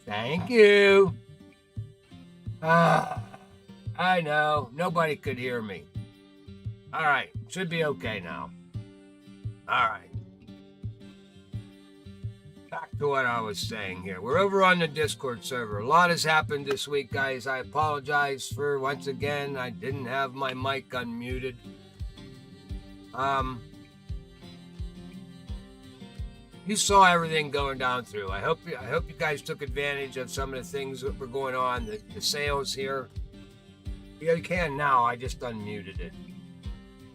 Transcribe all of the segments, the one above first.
Thank you. I know. Nobody could hear me. All right. Should be okay now. All right. Back to what I was saying here. We're over on the Discord server. A lot has happened this week, guys. I apologize for once again. I didn't have my mic unmuted. You saw everything going down through. I hope you guys took advantage of some of the things that were going on. The sales here. Yeah, you can now. I just unmuted it.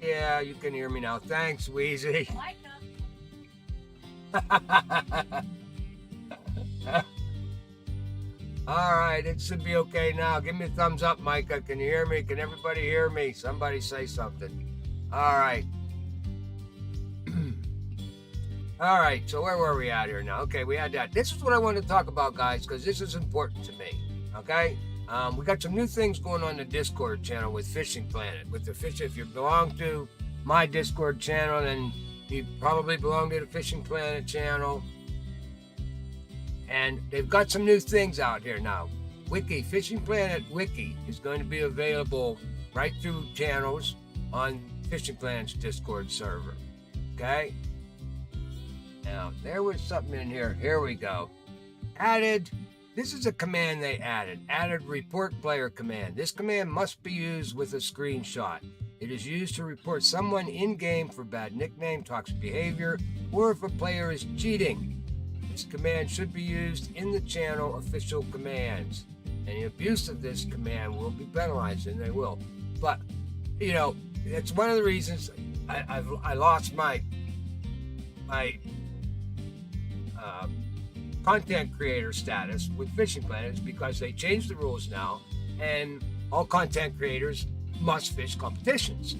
Yeah, you can hear me now. Thanks, Wheezy. All right, it should be okay now. Give me a thumbs up, Micah. Can you hear me? Can everybody hear me? Somebody say something. All right. All right, so where were we at here now? Okay, we had that. This is what I want to talk about, guys, because this is important to me, okay? We got some new things going on the Discord channel with Fishing Planet. With the fish, if you belong to my Discord channel, then you probably belong to the Fishing Planet channel. And they've got some new things out here now. Wiki, Fishing Planet Wiki is going to be available right through channels on Fishing Planet's Discord server, okay? Now, there was something in here. Here we go. This is a command they added report player command. This command must be used with a screenshot. It is used to report someone in-game for bad nickname, toxic behavior, or if a player is cheating. This command should be used in the channel official commands. Any abuse of this command will be penalized, and they will. But, you know, it's one of the reasons I lost my content creator status with Fishing Planet because they changed the rules now, and all content creators must fish competitions.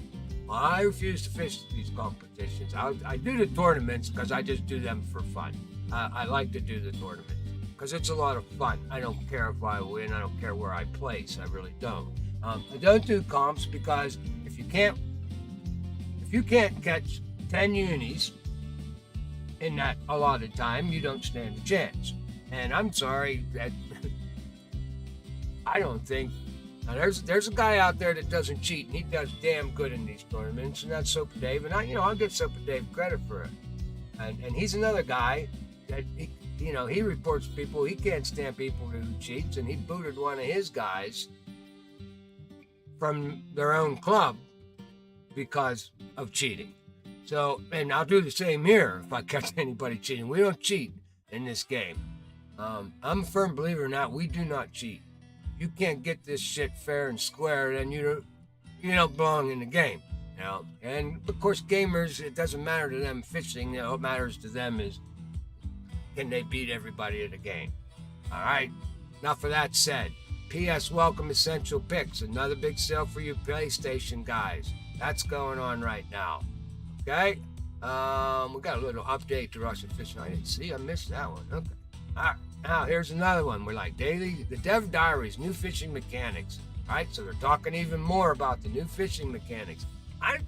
I refuse to fish these competitions. I do the tournaments because I just do them for fun. I like to do the tournaments because it's a lot of fun. I don't care if I win. I don't care where I place. I really don't. I don't do comps because if you can't catch 10 unis in that allotted time, you don't stand a chance. And I'm sorry that I don't think there's a guy out there that doesn't cheat, and he does damn good in these tournaments, and that's Soap Dave. And I'll give Soap Dave credit for it. And he's another guy that he reports people. He can't stand people who cheats, and he booted one of his guys from their own club because of cheating. So, and I'll do the same here if I catch anybody cheating. We don't cheat in this game. I'm a firm believer in that. We do not cheat. You can't get this shit fair and square, then you don't belong in the game. You know? And of course, gamers, it doesn't matter to them fishing. What matters to them is can they beat everybody in the game. All right. Enough of that said. P.S. Welcome Essential Picks. Another big sale for you PlayStation guys. That's going on right now. Okay, we got a little update to Russian fishing. I didn't see. I missed that one. Okay. All right. Now here's another one. We're like the Dev Diaries, new fishing mechanics. All right. So they're talking even more about the new fishing mechanics. I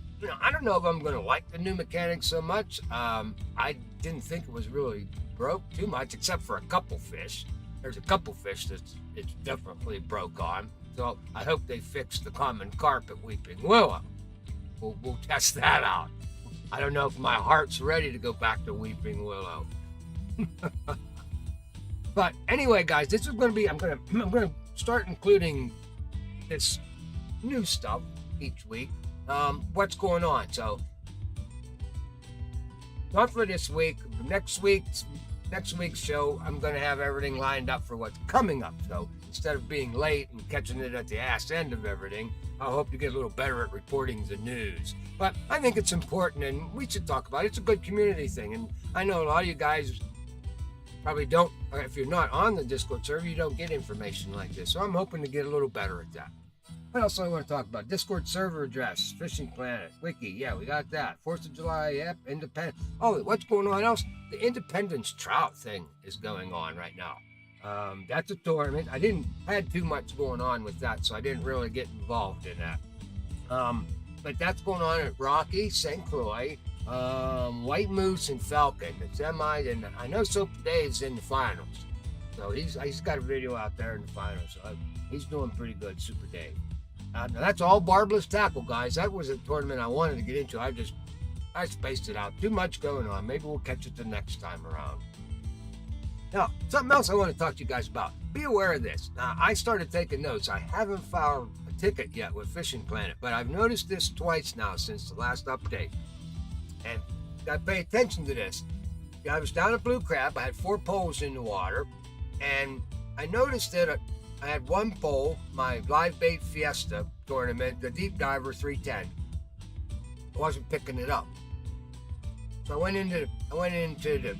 don't know if I'm going to like the new mechanics so much. I didn't think it was really broke too much, except for a couple fish. There's a couple fish that's it's definitely broke on. So I hope they fix the common carp at Weeping Willow. We'll test that out. I don't know if my heart's ready to go back to Weeping Willow. But anyway, guys, this is going to be, I'm going to start including this new stuff each week. What's going on? So, not for this week. Next week's show, I'm going to have everything lined up for what's coming up. So instead of being late and catching it at the ass end of everything, I hope to get a little better at reporting the news. But I think it's important, and we should talk about it. It's a good community thing, and I know a lot of you guys probably don't, if you're not on the Discord server, you don't get information like this. So I'm hoping to get a little better at that. What else do I want to talk about? Discord server address, Fishing Planet, Wiki. Yeah, we got that. 4th of July, yep, Independence. Oh, what's going on else? The Independence Trout thing is going on right now. That's a tournament. I had too much going on with that, so I didn't really get involved in that. But that's going on at Rocky, St. Croix, White Moose, and Falcon. It's and I know Soap Today is in the finals. So he's got a video out there in the finals. So he's doing pretty good, Super Dave. Now that's all barbless tackle, guys. That was a tournament I wanted to get into. I spaced it out. Too much going on. Maybe we'll catch it the next time around. Now, something else I want to talk to you guys about. Be aware of this. Now, I started taking notes. I haven't filed a ticket yet with Fishing Planet, but I've noticed this twice now since the last update. And got to pay attention to this. I was down at Blue Crab. I had 4 poles in the water, and I noticed that I had 1 pole, my live bait Fiesta tournament, the Deep Diver 310. I wasn't picking it up. So I went into the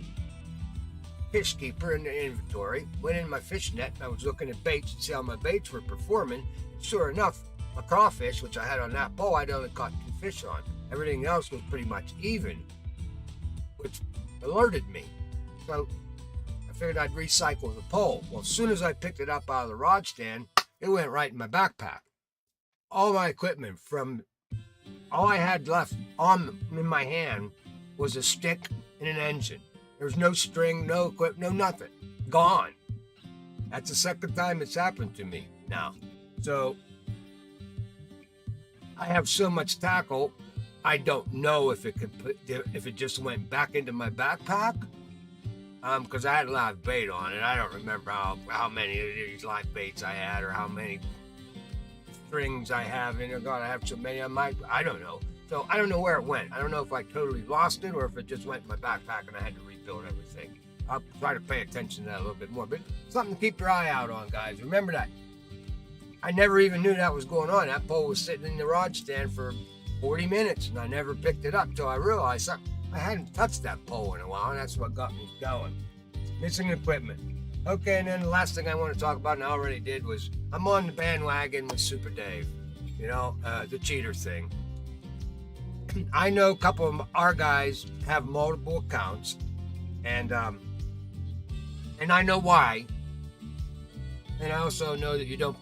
fish keeper in the inventory, went in my fish net, and I was looking at baits to see how my baits were performing. Sure enough, my crawfish, which I had on that pole, I'd only caught 2 fish on. Everything else was pretty much even, which alerted me. So I figured I'd recycle the pole. Well, as soon as I picked it up out of the rod stand, it went right in my backpack. All my equipment, from all I had left in my hand was a stick and an engine. There was no string, no equipment, no nothing. Gone. That's the second time it's happened to me now. So I have so much tackle, I don't know if it just went back into my backpack. Because I had live bait on it. I don't remember how many of these live baits I had or how many strings I have in there. God, I have so many. I don't know. So I don't know where it went. I don't know if I totally lost it or if it just went in my backpack and I had to rebuild everything. I'll try to pay attention to that a little bit more. But something to keep your eye out on, guys. Remember that. I never even knew that was going on. That pole was sitting in the rod stand for 40 minutes and I never picked it up until I realized something. I hadn't touched that pole in a while, and that's what got me going. Missing equipment. Okay, and then the last thing I want to talk about, and I already did, was I'm on the bandwagon with Super Dave. You know, the cheater thing. I know a couple of our guys have multiple accounts, and I know why. And I also know that you don't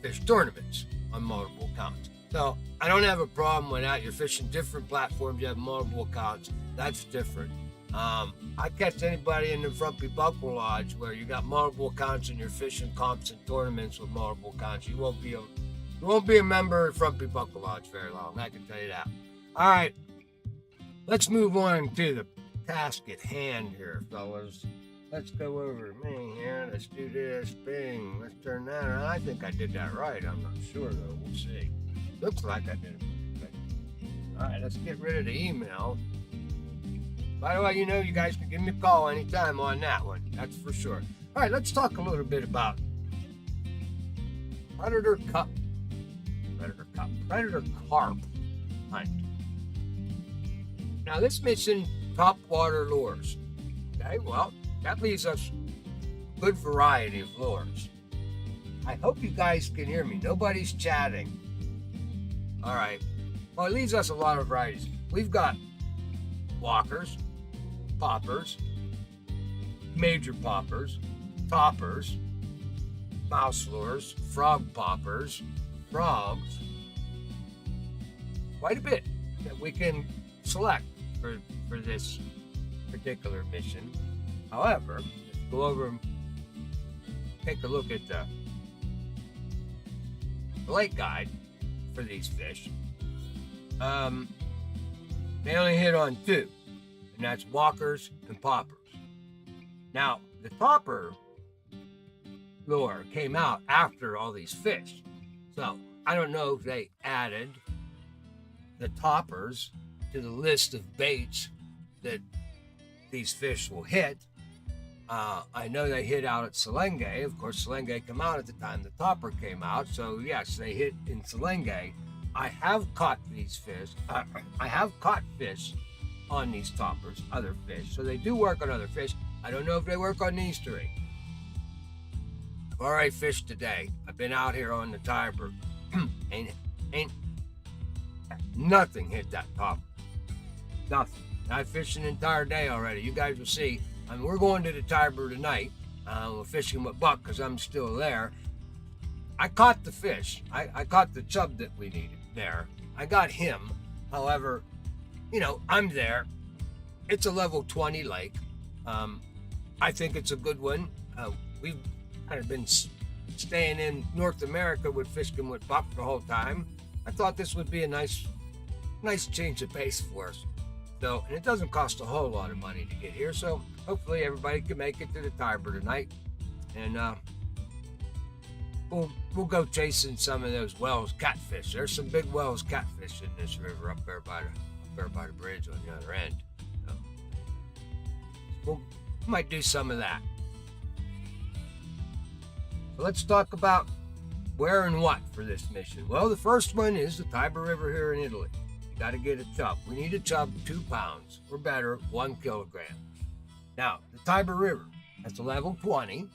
fish tournaments on multiple accounts. So I don't have a problem with that. You're fishing different platforms. You have multiple accounts. That's different. I catch anybody in the Frumpy Buckle Lodge where you got multiple accounts and you're fishing comps and tournaments with multiple accounts. You won't be a member of Frumpy Buckle Lodge very long. I can tell you that. All right, let's move on to the task at hand here, fellas. Let's go over to me here. Let's do this. Bing. Let's turn that around. I think I did that right. I'm not sure though. We'll see. Looks like I did it. All right, let's get rid of the email. By the way, you know, you guys can give me a call anytime on that one. That's for sure. All right, let's talk a little bit about Predator Carp Hunt. Now, this mission, top water lures. Okay, well, that leaves us a good variety of lures. I hope you guys can hear me. Nobody's chatting. All right. Well, it leaves us a lot of varieties. We've got walkers, poppers, major poppers, toppers, mouse lures, frog poppers, frogs. Quite a bit that we can select for this particular mission. However, let's go over and take a look at the lake guide for these fish. They only hit on 2, and that's walkers and poppers. Now, the topper lure came out after all these fish. So I don't know if they added the toppers to the list of baits that these fish will hit. I know they hit out at Selenge. Of course, Selenge came out at the time the topper came out. So yes, they hit in Selenge. I have caught these fish. I have caught fish on these toppers, other fish. So they do work on other fish. I don't know if they work on these 3. I've already fished today. I've been out here on the Tiber. ain't nothing hit that topper. Nothing. I fished an entire day already. You guys will see. I mean, we're going to the Tiber tonight. We're fishing with Buck because I'm still there. I caught the fish. I caught the chub that we needed there. I got him. However, you know, I'm there. It's a level 20 lake. I think it's a good one. we've kind of been staying in North America with fishing with buck the whole time. I thought this would be a nice change of pace for us. So, and it doesn't cost a whole lot of money to get here. So hopefully everybody can make it to the Tiber tonight, and we'll go chasing some of those Wells catfish. There's some big Wells catfish in this river up there by the bridge on the other end. So we might do some of that. So let's talk about where and what for this mission. Well, the first one is the Tiber River here in Italy. You got to get a chub. We need a chub 2 pounds or better, 1 kilogram. Now, the Tiber River, that's a level 20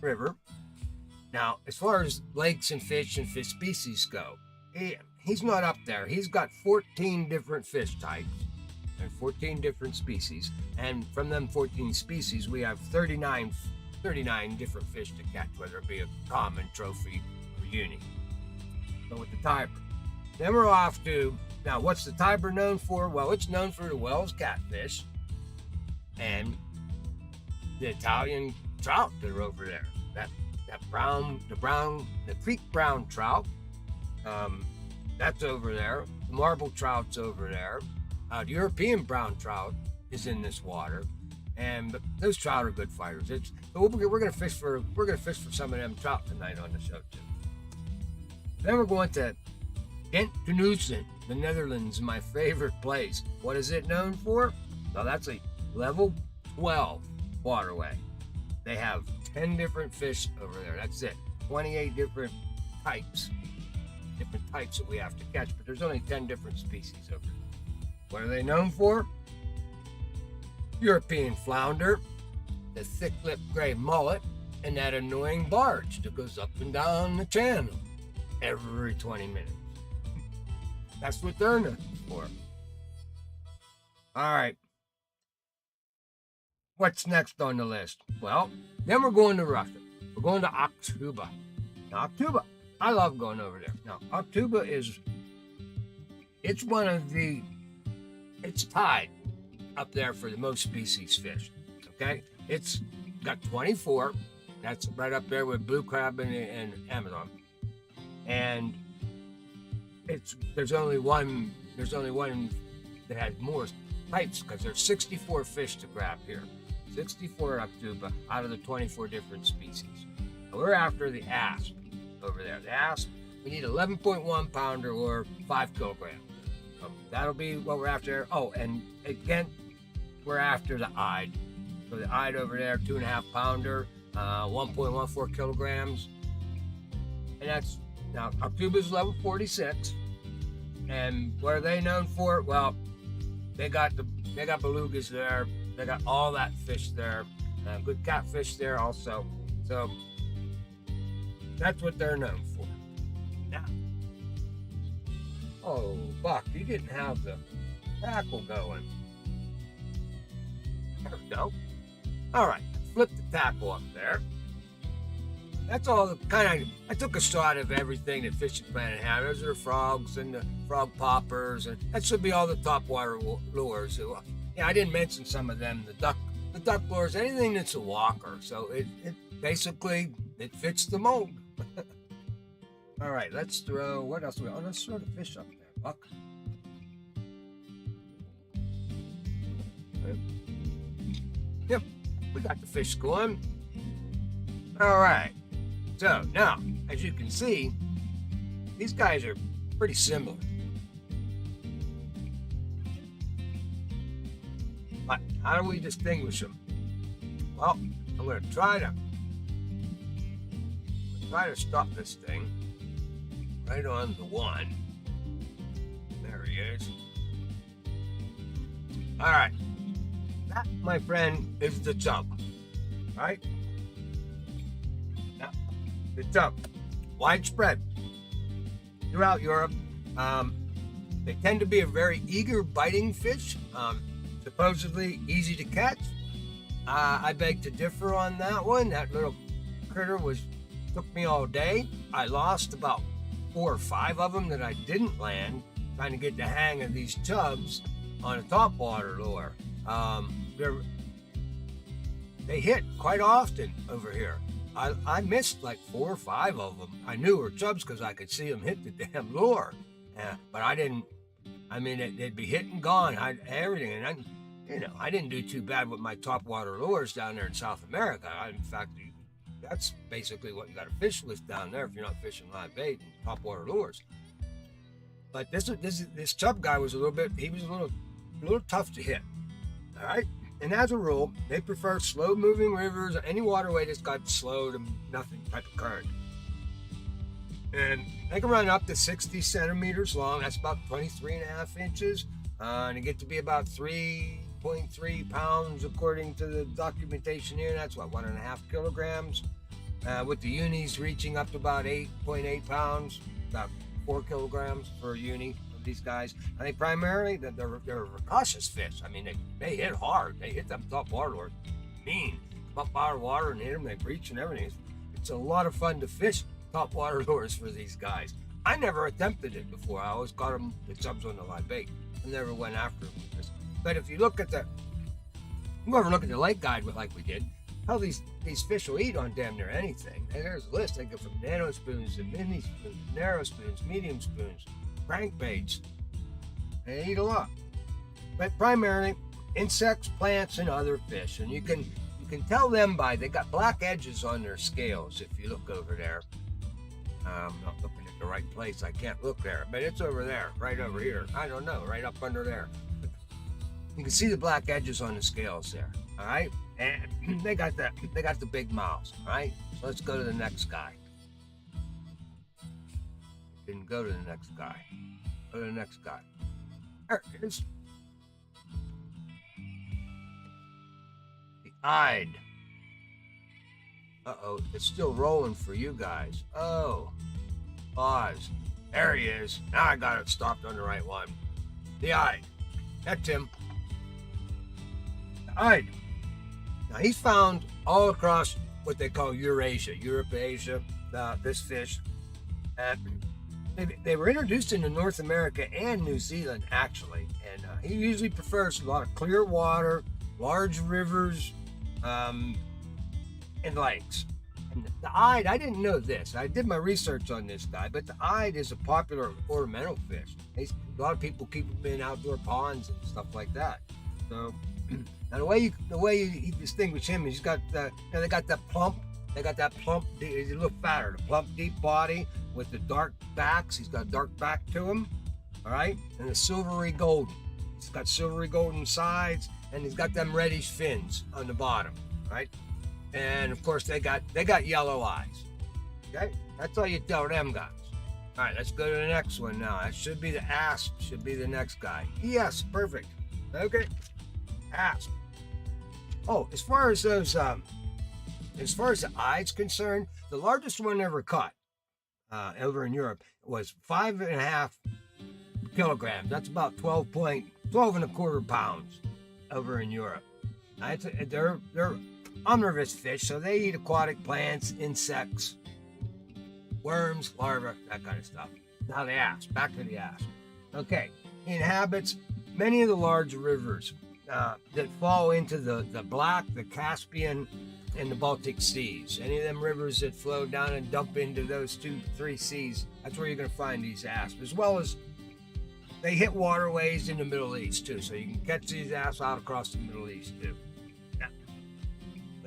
river. Now, as far as lakes and fish species go, he's not up there. He's got 14 different fish types and 14 different species. And from them 14 species, we have 39 different fish to catch, whether it be a common, trophy, or uni. So with the Tiber. Then we're off to, now what's the Tiber known for? Well, it's known for the Wells catfish and the Italian trout that are over there. The creek brown trout, that's over there. The marble trout's over there. The European brown trout is in this water, and those trout are good fighters. We're gonna fish for some of them trout tonight on the show too. Then we're going to Ghent-Tenneuzen, the Netherlands, my favorite place. What is it known for? Well, that's a level 12 waterway. They have 10 different fish over there. That's it. 28 different types that we have to catch, but there's only 10 different species over there. What are they known for? European flounder, the thick-lipped gray mullet, and that annoying barge that goes up and down the channel every 20 minutes. That's what they're known for. All right. What's next on the list? Well, then we're going to Russia. We're going to Aktuba. Now, Aktuba, I love going over there. Now, Aktuba it's tied up there for the most species fish. Okay? It's got 24. That's right up there with blue crab and Amazon. And there's only one that has more types because there's 64 fish to grab here. 64 Aktuba out of the 24 different species. Now we're after the asp over there. The asp, we need 11.1 pounder or 5 kilograms. So that'll be what we're after. Oh, and again, we're after the ide. So the ide over there, 2.5 pounder, 1.14 kilograms. And that's, now Aktuba's level 46. And what are they known for? Well, they got belugas there. They got all that fish there. Good catfish there also. So that's what they're known for. Now, oh, Buck, you didn't have the tackle going. There we go. All right, flip the tackle up there. That's all the I took a shot of everything that Fishing Planet had. Those are the frogs and the frog poppers, and that should be all the top water lures. Yeah, I didn't mention some of them. The duck lures, anything that's a walker. So it basically fits the mold. All right, let's throw, what else do we, oh, let's throw the fish up there, Buck. Yep, we got the fish going. All right. So now, as you can see, these guys are pretty similar. But how do we distinguish them? Well, I'm going to try to stop this thing right on the one. There he is. All right. That, my friend, is the chub. Right? The chub, widespread throughout Europe. They tend to be a very eager biting fish, supposedly easy to catch. I beg to differ on that one. That little critter took me all day. I lost about 4 or 5 of them that I didn't land, trying to get the hang of these chubs on a topwater lure. they hit quite often over here. I missed like 4 or 5 of them. I knew were chubs because I could see them hit the damn lure. But I didn't. I mean, they'd be hit and gone. Everything, and I didn't do too bad with my topwater lures down there in South America. In fact, that's basically what you got to fish with down there if you're not fishing live bait and topwater lures. But this chub guy was a little tough to hit. All right. And as a rule, they prefer slow-moving rivers or any waterway that's got slow to nothing type of current. And they can run up to 60 centimeters long. That's about 23.5 inches. And they get to be about 3.3 pounds according to the documentation here. That's what, 1.5 kilograms. With the unis reaching up to about 8.8 pounds, about 4 kilograms for a uni. These guys, and they primarily they're cautious fish. I mean, they hit hard. They hit them top water lures, mean. Come up out of water and hit them. They breach and everything. It's a lot of fun to fish top water lures for these guys. I never attempted it before. I always caught them the chubs on the live bait. I never went after them. But if you look at you ever look at the lake guide like we did, how these fish will eat on damn near anything. And there's a list. They go from nano spoons to mini spoons, narrow spoons, medium spoons, crankbaits. They eat a lot, but primarily insects, plants, and other fish. And you can tell them by they got black edges on their scales. If you look over there, I'm not looking at the right place. I can't look there, but it's over there, right over here. I don't know, right up under there. You can see the black edges on the scales there. All right, and they got the big mouths. All right, so let's go to the next guy. Didn't go to the next guy. Go to the next guy. There it is. The eyed. Uh-oh, it's still rolling for you guys. Oh, pause. There he is. Now I got it stopped on the right one. The eyed. That's him. The eyed. Now he's found all across what they call Eurasia, Europe, Asia. This fish. They were introduced into North America and New Zealand, actually, and he usually prefers a lot of clear water, large rivers, and lakes. And the eyed, I didn't know this. I did my research on this guy, but the eyed is a popular ornamental fish. A lot of people keep them in outdoor ponds and stuff like that. So, now the way you distinguish him is they got that plump. They got that plump, he's a little fatter, the plump, deep body with the dark backs. He's got a dark back to him, all right? And the silvery golden. He's got silvery golden sides, and he's got them reddish fins on the bottom, right? And of course, they got yellow eyes, okay? That's all you tell them guys. All right, let's go to the next one now. That should be the asp, should be the next guy. Yes, perfect. Okay, asp. Oh, as far as the eye's concerned, the largest one ever caught over in Europe was 5.5 kilograms. That's about 12 and a quarter pounds over in Europe. They're omnivorous fish, so they eat aquatic plants, insects, worms, larvae, that kind of stuff. Now the asp, back to the asp. Okay, he inhabits many of the large rivers that fall into the Black, the Caspian, and the Baltic Seas. Any of them rivers that flow down and dump into those 2-3 seas, that's where you're going to find these asps, as well as they hit waterways in the Middle East too, so you can catch these asps out across the Middle East too. Now,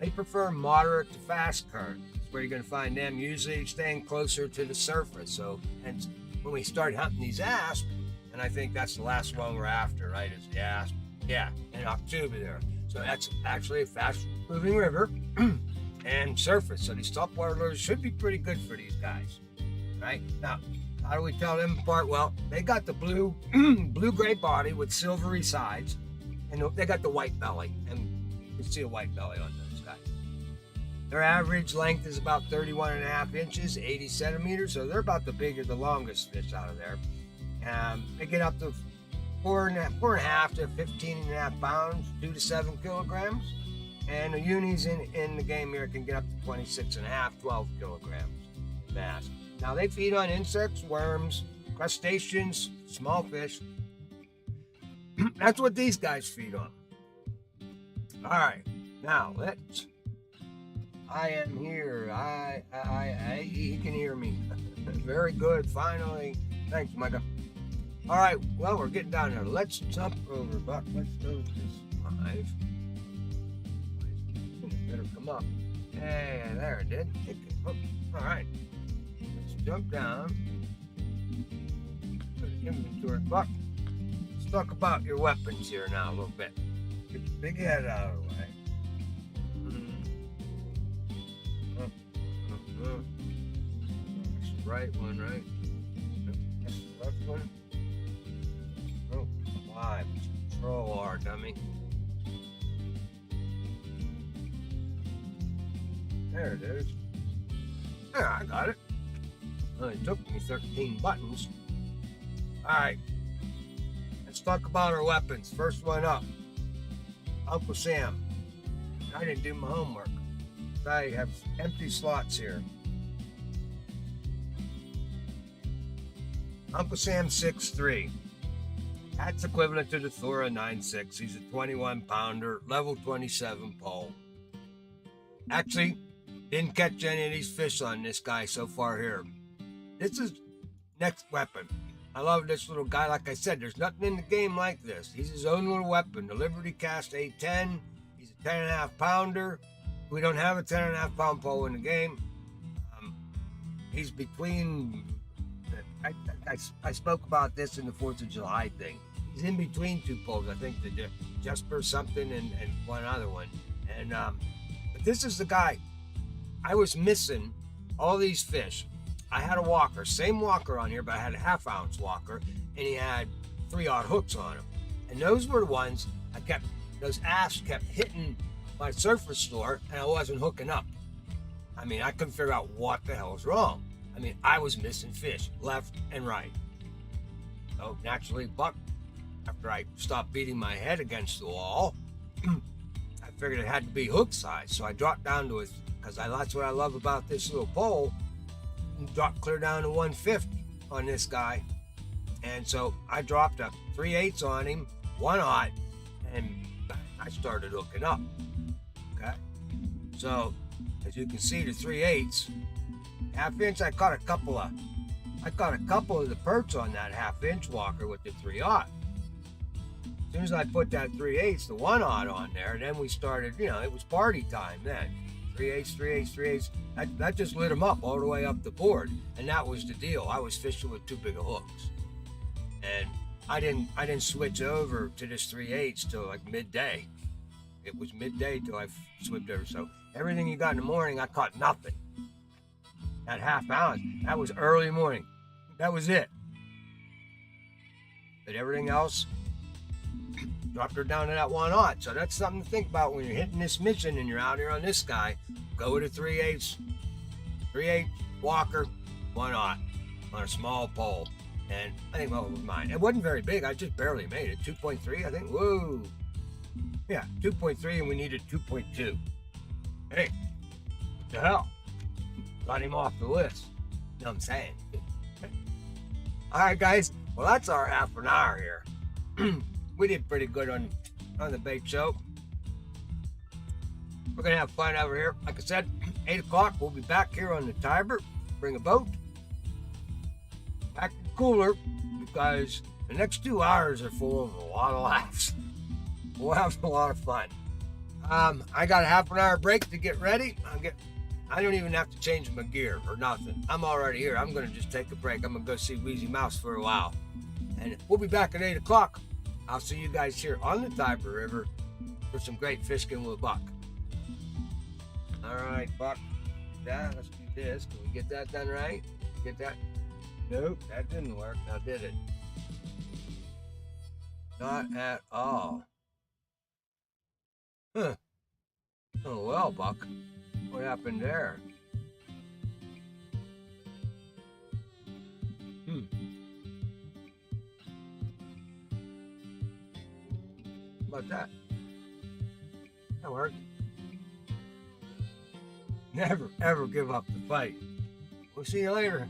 they prefer moderate to fast current. That's where you're going to find them, usually staying closer to the surface. So, and when we start hunting these asps, and I think that's the last one we're after, right, is the asp. Yeah, in October there. So that's actually a fast-moving river and surface. So these topwater lures should be pretty good for these guys, right? Now, how do we tell them apart? Well, they got the blue-gray body with silvery sides, and they got the white belly, and you can see a white belly on those guys. Their average length is about 31.5 inches, 80 centimeters, so they're about the longest fish out of there. They get up to 4.5 to 15.5 pounds, 2 to 7 kilograms. And the unis in the game here can get up to 26.5, 12 kilograms mass. Now they feed on insects, worms, crustaceans, small fish. That's what these guys feed on. All right, Now let's. I am here. He can hear me. Very good. Finally. Thanks, Micah. All right. Well, we're getting down there. Let's jump over, Buck. Let's go to this live. Better come up. Hey, there it did. All right. Let's jump down. Inventory, Buck. Let's talk about your weapons here now a little bit. Get your big head out of the way. That's the right one, right? That's the left one. Oh, live. Control R, dummy. There it is. There, I got it. Only took me 13 buttons. Alright. Let's talk about our weapons. First one up. Uncle Sam. I didn't do my homework. I have empty slots here. Uncle Sam 6'3". That's equivalent to the Thora 9'6". He's a 21 pounder, level 27 pole. Actually, didn't catch any of these fish on this guy so far here. This is next weapon. I love this little guy. Like I said, there's nothing in the game like this. He's his own little weapon. The Liberty Cast A10. He's a 10.5 pounder. We don't have a 10.5 pound pole in the game. He's between. I spoke about this in the 4th of July thing. He's in between two poles. I think the Jesper something and one other one. And but this is the guy. I was missing all these fish. I had a walker, same walker on here, but I had a 1/2 ounce walker, and he had 3/0 hooks on him. And those were the ones those asps kept hitting my surface store, and I wasn't hooking up. I mean, I couldn't figure out what the hell was wrong. I mean, I was missing fish left and right. So naturally, Buck, after I stopped beating my head against the wall, I figured it had to be hook size. So I dropped down to it, because that's what I love about this little pole. Dropped clear down to 150 on this guy. And so I dropped a 3/8 on him, 1/0, and I started hooking up. Okay. So as you can see, the 3/8, 1/2 inch, I caught a couple of the perch on that 1/2 inch walker with the 3/0. As soon as I put that 3/8, the 1/0 on there, then we started, it was party time then. 3/8, 3/8, 3/8. That just lit them up all the way up the board, and that was the deal. I was fishing with too big of hooks, and I didn't switch over to this 3/8 till like midday. It was midday till I switched over. So everything you got in the morning, I caught nothing. That 1/2 ounce, that was early morning. That was it. But everything else dropped her down to that 1/0. So that's something to think about when you're hitting this mission and you're out here on this guy. Go with a 3/8 walker, 1/0 on a small pole. And I think, well, it was mine. It wasn't very big. I just barely made it. 2.3, I think. Whoa. Yeah, 2.3, and we needed 2.2. Hey, what the hell? Got him off the list. You know what I'm saying? All right, guys. Well, that's our half an hour here. We did pretty good on the bait show. We're going to have fun over here. Like I said, 8 o'clock, we'll be back here on the Tiber. Bring a boat. Back to the cooler, because the next 2 hours are full of a lot of laughs. We'll have a lot of fun. I got a half an hour break to get ready. I don't even have to change my gear or nothing. I'm already here. I'm going to just take a break. I'm going to go see Wheezy Mouse for a while. And we'll be back at 8 o'clock. I'll see you guys here on the Tiber River for some great fishing with Buck. All right, Buck. Yeah, let's do this. Can we get that done right? Get that? Nope, that didn't work. Now did it? Not at all. Huh. Oh, well, Buck. What happened there? How about that? That worked. Never, ever give up the fight. We'll see you later.